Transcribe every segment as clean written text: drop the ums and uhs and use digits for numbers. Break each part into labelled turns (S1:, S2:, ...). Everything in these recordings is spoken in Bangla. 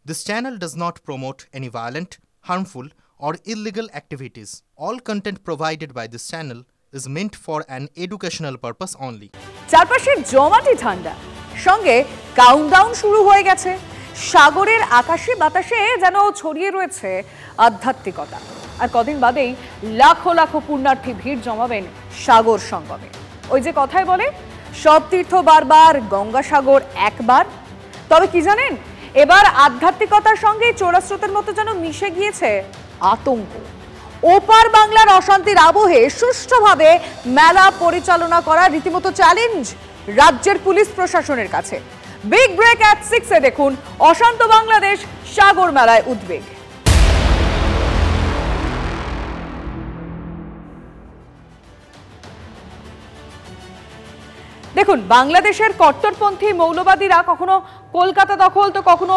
S1: This channel does not promote any violent, harmful, or illegal activities. All content provided by this channel is meant for an educational purpose only.
S2: চারপাশে জমাটি ঠান্ডা, সঙ্গে কাউন্টডাউন শুরু হয়ে গেছে। সাগরের আকাশে বাতাসে যেন ছড়িয়ে রয়েছে আধ্যাত্মিকতা। আর কদিন বাদেই লাখো লাখো পুণ্যার্থী ভিড় জমাবেন সাগর সঙ্গমে। ওই যে কথায় বলে, সব তীর্থ বারবার, গঙ্গাসাগর একবার। তবে কি জানেন, এবার আধ্যাত্মিকতার সঙ্গে চোরাস্রোতের মতো যেন মিশে গিয়েছে আতঙ্ক। ওপার বাংলার অশান্তির আবহে সুষ্ঠুভাবে মেলা পরিচালনা করা রীতিমতো চ্যালেঞ্জ রাজ্যের পুলিশ প্রশাসনের কাছে। বিগ ব্রেক অ্যাট 6-এ দেখুন অশান্ত বাংলাদেশ, সাগর মেলায় উদ্বেগ। দেখুন, বাংলাদেশের কট্টরপন্থী মৌলবাদীরা কখনো কলকাতা দখল তো কখনো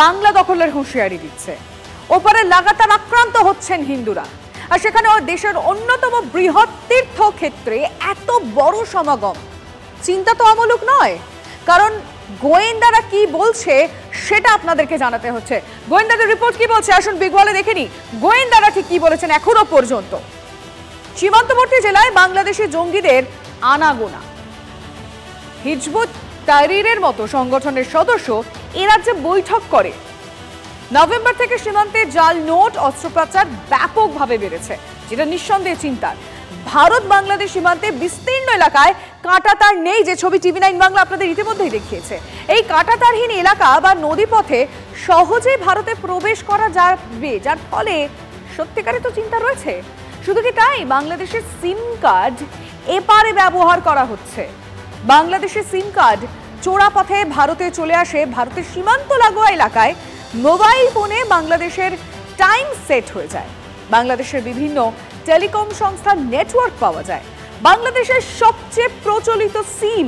S2: বাংলা দখলের হুঁশিয়ারি দিচ্ছে। ওপারে লাগাতার আক্রান্ত হচ্ছেন হিন্দুরা, আর সেখানে দেশের অন্যতম বৃহৎ তীর্থক্ষেত্রে এত বড় সমাগম চিন্তা তো অমূলক নয়। কারণ গোয়েন্দারা কি বলছে সেটা আপনাদেরকে জানাতে হচ্ছে। গোয়েন্দাদের রিপোর্ট কি বলছে, আসুন বিগ ওয়ালে দেখে নি গোয়েন্দারা ঠিক কি বলেছেন এখনো পর্যন্ত। সীমান্তবর্তী জেলায় বাংলাদেশি জঙ্গিদের আনাগোনা। হিজবুত তাহরিরের মতো সংগঠনের সদস্য এ রাজ্যে বৈঠক করে। নভেম্বর থেকে সীমান্তে জাল নোট, অস্ত্রোপচার ব্যাপকভাবে বেড়েছে, যেটা নিঃসন্দেহে চিন্তার। ভারত বাংলাদেশ সীমান্তে বিস্তীর্ণ এলাকায় কাঁটাতার নেই, যে ছবি TV9 বাংলা আপনাদের ইতিমধ্যেই দেখিয়েছে। এই কাঁটাতারহীন এলাকা বা নদীপথে সহজেই ভারতে প্রবেশ করা যাবে, যার ফলে সত্যিকারে তো চিন্তা রয়েছে। শুধু কি তাই, বাংলাদেশের সিম কার্ড এপারে ব্যবহার করা হচ্ছে। বাংলাদেশের সিম কার্ড চোরা পথে ভারতে চলে আসে। ভারতের সীমান্ত লাগোয়া এলাকায় মোবাইল ফোনে বাংলাদেশের টাইম সেট হয়ে যায়। বাংলাদেশের বিভিন্ন টেলিকম সংস্থার নেটওয়ার্ক পাওয়া যায়। বাংলাদেশের সবচেয়ে প্রচলিত সিম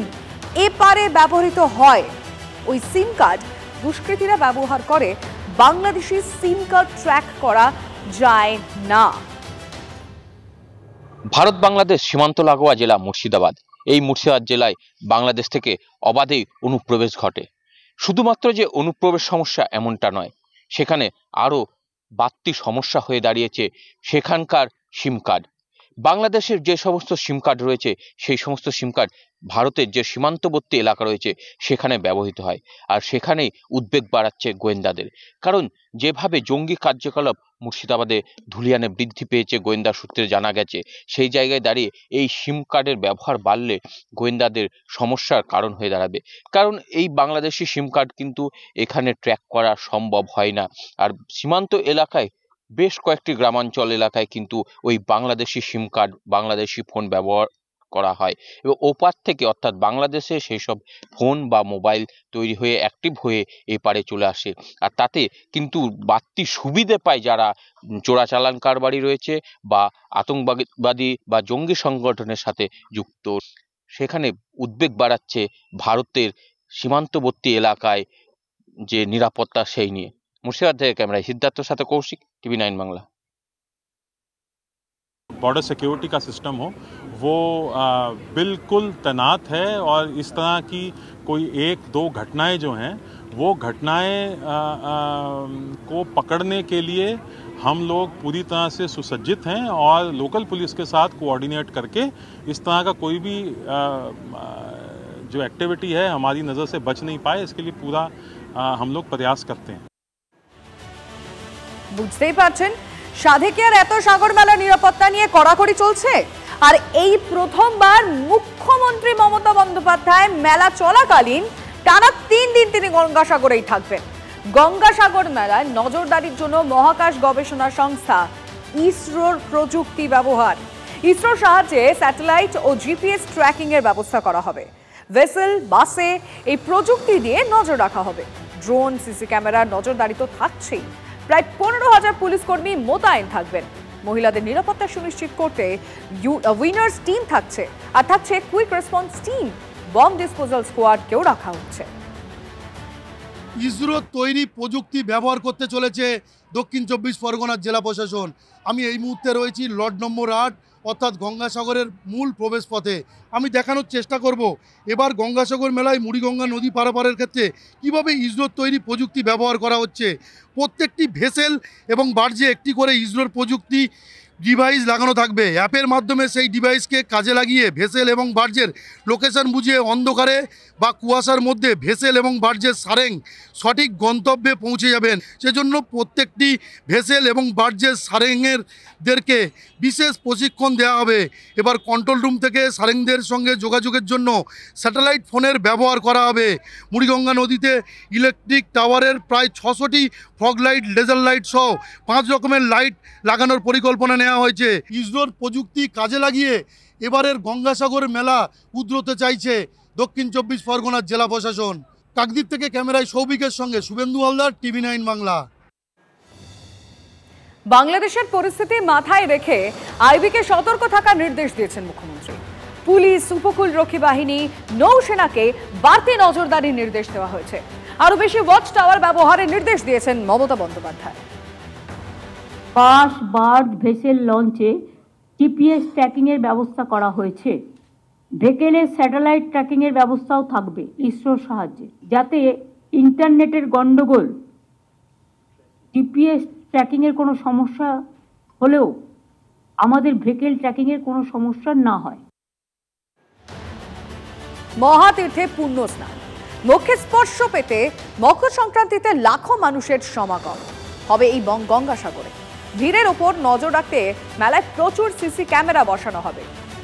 S2: এপারে ব্যবহৃত হয়। ওই সিম কার্ড দুষ্কৃতীরা ব্যবহার করে। বাংলাদেশি সিম কার্ড ট্র্যাক করা যায় না।
S3: ভারত বাংলাদেশ সীমান্ত লাগোয়া জেলা মুর্শিদাবাদ। এই মুর্শিদাবাদ জেলায় বাংলাদেশ থেকে অবাধেই অনুপ্রবেশ ঘটে। শুধুমাত্র যে অনুপ্রবেশ সমস্যা এমনটা নয়, সেখানে আরও বাড়তি সমস্যা হয়ে দাঁড়িয়েছে সেখানকার সিম কার্ড। বাংলাদেশের যে সমস্ত সিম কার্ড রয়েছে, সেই সমস্ত সিম কার্ড ভারতের যে সীমান্তবর্তী এলাকা রয়েছে সেখানে ব্যবহৃত হয়। আর সেখানেই উদ্বেগ বাড়াচ্ছে গোয়েন্দাদের। কারণ যেভাবে জঙ্গি কার্যকলাপ মুর্শিদাবাদে ধুলিয়ানে বৃদ্ধি পেয়েছে গোয়েন্দা সূত্রে জানা গেছে, সেই জায়গায় দাঁড়িয়ে এই সিম কার্ডের ব্যবহার বাড়লে গোয়েন্দাদের সমস্যার কারণ হয়ে দাঁড়াবে। কারণ এই বাংলাদেশি সিম কার্ড কিন্তু এখানে ট্র্যাক করা সম্ভব হয় না। আর সীমান্ত এলাকায় বেশ কয়েকটি গ্রামাঞ্চল এলাকায় কিন্তু ওই বাংলাদেশি সিম কার্ড, বাংলাদেশি ফোন ব্যবহার করা হয় এবং ওপার থেকে অর্থাৎ বাংলাদেশে সেই সব ফোন বা মোবাইল তৈরি হয়ে অ্যাক্টিভ হয়ে এপারে চলে আসে। আর তাতে কিন্তু বাড়তি সুবিধে পায় যারা চোরাচালান কারবারি রয়েছে বা আতঙ্কবাদী বা জঙ্গি সংগঠনের সাথে যুক্ত। সেখানে উদ্বেগ বাড়াচ্ছে ভারতের সীমান্তবর্তী এলাকায় যে নিরাপত্তা সেই নিয়ে। মুর্শিদাবাদ থেকে ক্যামেরায় সিদ্ধার্থর সাথে Kaushik, TV9 Bangla.
S4: Border security का सिस्टम हो वो बिल्कुल तैनात है और इस तरह की कोई एक दो घटनाएं जो हैं वो घटनाएं को पकड़ने के लिए हम लोग पूरी तरह से सुसज्जित हैं और लोकल पुलिस के साथ कोऑर्डिनेट करके इस तरह का कोई भी जो एक्टिविटी है हमारी नज़र से बच नहीं पाए, इसके लिए पूरा हम लोग प्रयास करते हैं।
S2: বুঝতেই পারছেন, সাধে কি আর এত সাগর মেলা নিরাপত্তা নিয়ে কড়াকড়ি চলছে। আর এই প্রথমবার মুখ্যমন্ত্রী মমতা বন্দ্যোপাধ্যায় মেলা চলাকালীন টানা 3 দিন তিনি গঙ্গাসাগরেই থাকবেন। গঙ্গাসাগর মেলায় নজরদারির জন্য মহাকাশ গবেষণা সংস্থা ইসরোর প্রযুক্তি ব্যবহার। ইসরোর সাহায্যে স্যাটেলাইট ও জিপিএস ট্র্যাকিং এর ব্যবস্থা করা হবে। ভেসেল, বাসে এই প্রযুক্তি দিয়ে নজর রাখা হবে। ড্রোন, সিসি ক্যামেরার নজরদারি তো থাকছেই। প্রায় 15,000 পুলিশ কর্মী মোতায়েন থাকবেন। মহিলাদের নিরাপত্তা সুনিশ্চিত করতে উইনার্স টিম থাকছে, আর থাকছে quick response team. Bomb disposal স্কোয়াডকেও রাখা হচ্ছে।
S5: ইসরো তৈরি প্রযুক্তি ব্যবহার করতে চলেছে দক্ষিণ 24 পরগনার জেলা প্রশাসন। আমি এই মুহূর্তে রয়েছি লর্ড নম্বর 8 অর্থাৎ গঙ্গাসাগরের মূল প্রবেশ পথে। আমি দেখানোর চেষ্টা করব এবার গঙ্গাসাগর মেলায় মুড়িগঙ্গা নদী পারাপারের ক্ষেত্রে কিভাবে ইসরোর তৈরি প্রযুক্তি ব্যবহার করা হচ্ছে। প্রত্যেকটি ভেসেল এবং বার্জে একটি করে ইসরোর প্রযুক্তি ডিভাইস লাগানো থাকবে। অ্যাপের মাধ্যমে সেই ডিভাইসকে কাজে লাগিয়ে ভেসেল এবং বার্জের লোকেশন বুঝিয়ে অন্ধকারে বা কুয়াশার মধ্যে ভেসেল এবং বার্জের সারেং সঠিক গন্তব্যে পৌঁছে যাবেন। সেজন্য প্রত্যেকটি ভেসেল এবং বার্জের সারেংদেরকে বিশেষ প্রশিক্ষণ দেওয়া হবে। এবার কন্ট্রোল রুম থেকে সারেংদের সঙ্গে যোগাযোগের জন্য স্যাটেলাইট ফোনের ব্যবহার করা হবে। মুড়িগঙ্গা নদীতে ইলেকট্রিক টাওয়ারের প্রায় 600টি ফগ লাইট, লেজার লাইট সহ 5 রকমের লাইট লাগানোর পরিকল্পনা নেওয়া হয়েছে। ইসরোর প্রযুক্তি কাজে লাগিয়ে এবারের গঙ্গাসাগর মেলা উদ্রতে চাইছে দক্ষিণ 24 পরগনার জেলা প্রশাসন। কাকদ্বীপ থেকে ক্যামেরায় সৌভিকের সঙ্গে শুভেন্দু হালদার, TV9 বাংলা।
S2: বাংলাদেশের পরিস্থিতি মাথায় রেখে আইবিকে সতর্ক থাকার নির্দেশ দিয়েছেন মুখ্যমন্ত্রী। পুলিশ, উপকূলরক্ষী বাহিনী, নৌসেনাকে বাড়তি নজরদারির নির্দেশ দেওয়া হয়েছে। আরো বেশি ওয়াচ টাওয়ার ব্যবহারের নির্দেশ দিয়েছেন মমতা বন্দ্যোপাধ্যায়।
S6: বাস, বার্জ, ভেসেল লঞ্চে জিপিএস ট্র্যাকিংয়ের ব্যবস্থা করা হয়েছে। ভেকেলের স্যাটেলাইট ট্র্যাকিংয়ের ব্যবস্থাও থাকবে ইসরোর সাহায্যে, যাতে ইন্টারনেটের গন্ডগোল, জিপিএস ট্র্যাকিংয়ের কোনো সমস্যা হলেও আমাদের ভেকেল ট্র্যাকিংয়ের কোনো সমস্যা না হয়।
S2: মহাতীর্থে পুণ্য স্নান, মুখে স্পর্শ পেতে মকর সংক্রান্তিতে লাখো মানুষের সমাগম হবে এই গঙ্গাসাগরে। ভিড়ের ওপর নজর রাখতে মেলায় প্রচুর সিসি ক্যামেরা বসানো হবে।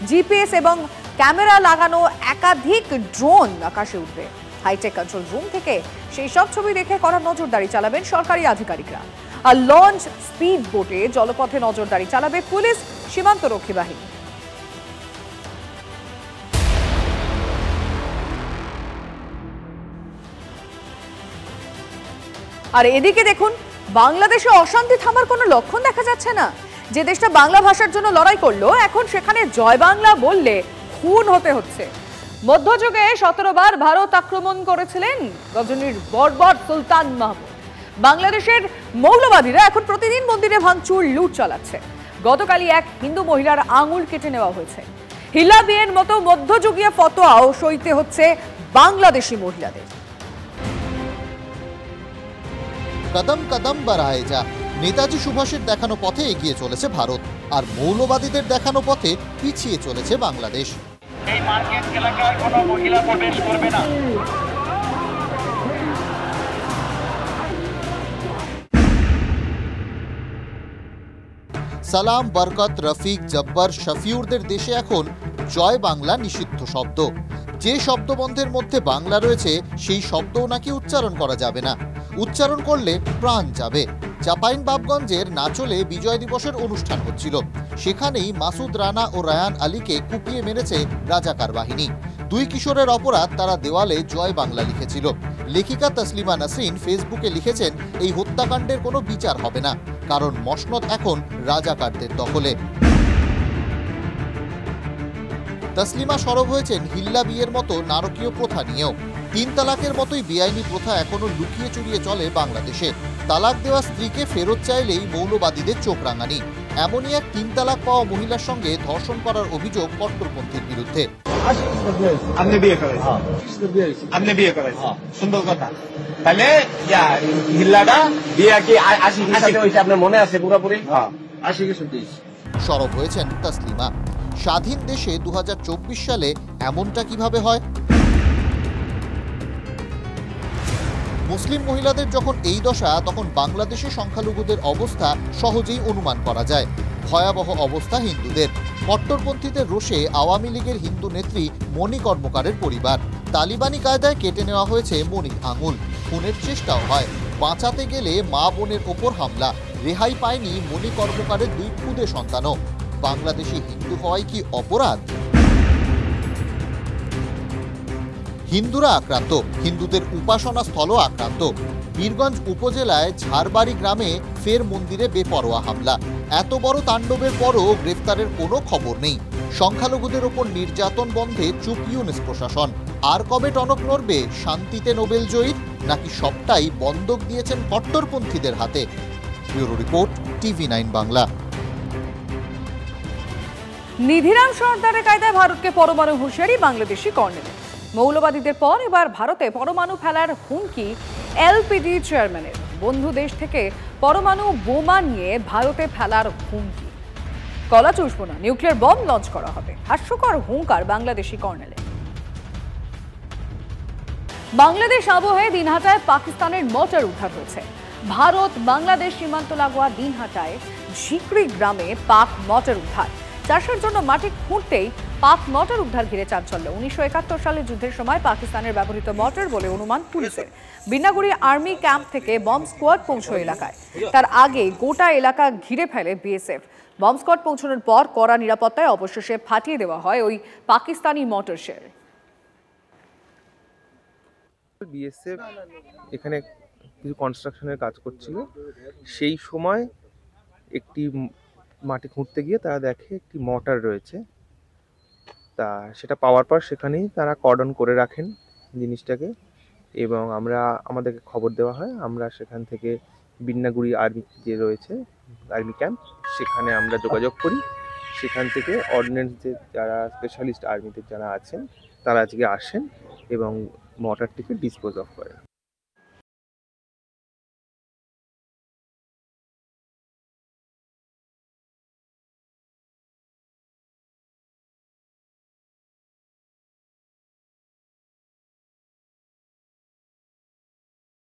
S2: জিপিএস এবং ক্যামেরা লাগানো একাধিক ড্রোন আকাশে উঠবে। হাইটেক কন্ট্রোল রুম থেকে সেই সব ছবি দেখে কড়া নজরদারি চালাবেন সরকারি আধিকারিকরা। আর লঞ্চ, স্পিড বোটে জলপথে নজরদারি চালাবে পুলিশ, সীমান্তরক্ষী বাহিনী। আর এদিকে দেখুন, বাংলাদেশে অশান্তি থামার কোনো লক্ষণ দেখা যাচ্ছে না। যে দেশটা বাংলা ভাষার জন্য লড়াই করলো, এখন সেখানে জয় বাংলা বললে খুন হতে হচ্ছে। মধ্যযুগে 17 বার ভারত আক্রমণ করেছিলেন গজনীর বর্বর সুলতান মাহমুদ। বাংলাদেশের মৌলবাদীরা এখন প্রতিদিন মন্দিরে ভাঙচুর, লুট চালাচ্ছে। গতকালই এক হিন্দু মহিলার আঙুল কেটে নেওয়া হয়েছে। হিলা বিয়ের মতো মধ্যযুগীয় ফতোয়াও সইতে হচ্ছে বাংলাদেশি মহিলাদের।
S7: কদম কদম বাড়ায় যা, নেতাজি সুভাষের দেখানো পথে এগিয়ে চলেছে ভারত, আর মৌলবাদীদের দেখানো পথে পিছিয়ে চলেছে বাংলাদেশ।
S8: এই মার্কেট এলাকায় কোনো মহিলা প্রবেশ করবে না।
S7: সালাম, বরকত, রফিক, জব্বার, শফিউরদের দেশে এখন জয় বাংলা নিষিদ্ধ শব্দ। যে শব্দবন্ধের মধ্যে বাংলা রয়েছে সেই শব্দও নাকি উচ্চারণ করা যাবে না। উচ্চারণ করলে প্রাণ যাবে। চাঁপাইনবাবগঞ্জের নাচলে বিজয় দিবসের অনুষ্ঠান হচ্ছিল। সেখানেই মাসুদ রানা ও রায়ান আলীকে কুপিয়ে মেরেছে রাজাকার বাহিনী। 2 কিশোরের অপরাধ, তারা দেওয়ালে জয় বাংলা লিখেছিল। লেখিকা তসলিমা নাসরিন ফেসবুকে লিখেছেন, এই হত্যাকাণ্ডের কোনো বিচার হবে না, কারণ মসনদ এখন রাজাকারদের দখলে। তসলিমা সরব হয়েছেন হিল্লা বিয়ের মতো নারকীয় প্রথা নিয়েও। 3 তালাকের মতোই বেআইনি প্রথা এখনো লুকিয়ে চুরিয়ে চলে বাংলাদেশে। তালাক দেওয়া স্ত্রীকে ফেরত চাইলেই মৌলবাদীদের চোখ রাঙানি। এমনই এক 3 তালাক পাওয়া মহিলার সঙ্গে ধর্ষণ করার অভিযোগ কট্টরপন্থীর বিরুদ্ধে।
S8: আপনি বিয়ে করেছেন? আপনি বিয়ে করেছেন, সুন্দর কথা। তাহলে হিল্লাটা বিয়ে কি 80 হয়েছে, আপনার মনে আছে পুরোপুরি? 80
S7: সরব হয়েছেন তসলিমা। স্বাধীন দেশে 2024 সালে এমনটা কিভাবে হয়? মুসলিম মহিলাদের যখন এই দশা, তখন বাংলাদেশে সংখ্যালঘুদের অবস্থা সহজেই অনুমান করা যায়। ভয়াবহ অবস্থা হিন্দুদের। কট্টরপন্থীদের রোষে আওয়ামী লীগের হিন্দু নেত্রী মণি কর্মকারের পরিবার। তালিবানি কায়দায় কেটে নেওয়া হয়েছে মণির আঙুল। খুনের চেষ্টাও হয়। বাঁচাতে গেলে মা বোনের ওপর হামলা। রেহাই পায়নি মণি কর্মকারের 2 খুদে সন্তানও। বাংলাদেশি হিন্দু হওয়াই কি অপরাধ? হিন্দুরা আক্রান্ত, হিন্দুদের উপাসনা স্থলও আক্রান্ত। বীরগঞ্জ উপজেলায় ঝাড়বাড়ি গ্রামে ফের মন্দিরে বেপরোয়া হামলা। এত বড় তাণ্ডবের পরও গ্রেফতারের কোনো খবর নেই। সংখ্যালঘুদের ওপর নির্যাতন বন্ধে চুপ ইউনিস প্রশাসন। আর কবে টনক নড়বে শান্তিতে নোবেল জয়ীর? নাকি সবটাই বন্ধক দিয়েছেন কট্টরপন্থীদের হাতে? Bureau report, TV9 Bangla.
S2: Nidhiram সর্দারের কায়দায় ভারতকে পরমাণু হুঁশিয়ারি বাংলাদেশি কর্নেলের। মৌলবাদীদের পর এবার ভারতে পরমাণু ফেলার হুমকি এলপিডি চেয়ারম্যানের। বন্ধু দেশ থেকে পরমাণু বোমা নিয়ে ভারতে ফেলার হুমকি। কলা চুষবো না, নিউক্লিয়ার বম লঞ্চ করা হবে, হাস্যকর হুঙ্কার বাংলাদেশি কর্নেলের। বাংলাদেশ আবহে দিনহাটায় পাকিস্তানের মর্টার উদ্ধার হয়েছে। ভারত বাংলাদেশ সীমান্ত লাগোয়া দিনহাটায় ঝিকরি গ্রামে পাক মর্টার উদ্ধার। চাষের জন্য মাটি খুঁড়তেই পাক মর্টার উদ্ধার ঘিরে চাঞ্চল্য। 1971 সালে যুদ্ধের সময় পাকিস্তানের ব্যবহৃত মর্টার বলে অনুমান পুলিশের। বিন্নাগুড়ি আর্মি ক্যাম্প থেকে বম্ব স্কোয়াড পৌঁছয় এলাকায়। তার আগে গোটা এলাকা ঘিরে ফেলে বিএসএফ। বম্ব স্কোয়াড পৌঁছানোর পর কড়া নিরাপত্তায় অবশেষে ফাটিয়ে দেওয়া হয় ওই পাকিস্তানি মর্টার শেল।
S9: বিএসএফ এখানে কিছু কনস্ট্রাকশনের কাজ করছিল, সেই সময় একটি মাটি খুঁড়তে গিয়ে তারা দেখে একটি মর্টার রয়েছে। তা সেটা পাওয়ার পর সেখানেই তারা কর্ডন করে রাখেন জিনিসটাকে, এবং আমাদেরকে খবর দেওয়া হয়। আমরা সেখান থেকে বিন্নাগুড়ি আর্মি যে রয়েছে আর্মি ক্যাম্প, সেখানে আমরা যোগাযোগ করি। সেখান থেকে অর্ডিন্যান্স যে যারা স্পেশালিস্ট আর্মিতে যারা আছেন তারা আজকে আসেন এবং মর্টারটিকে ডিসপোজ অফ করেন।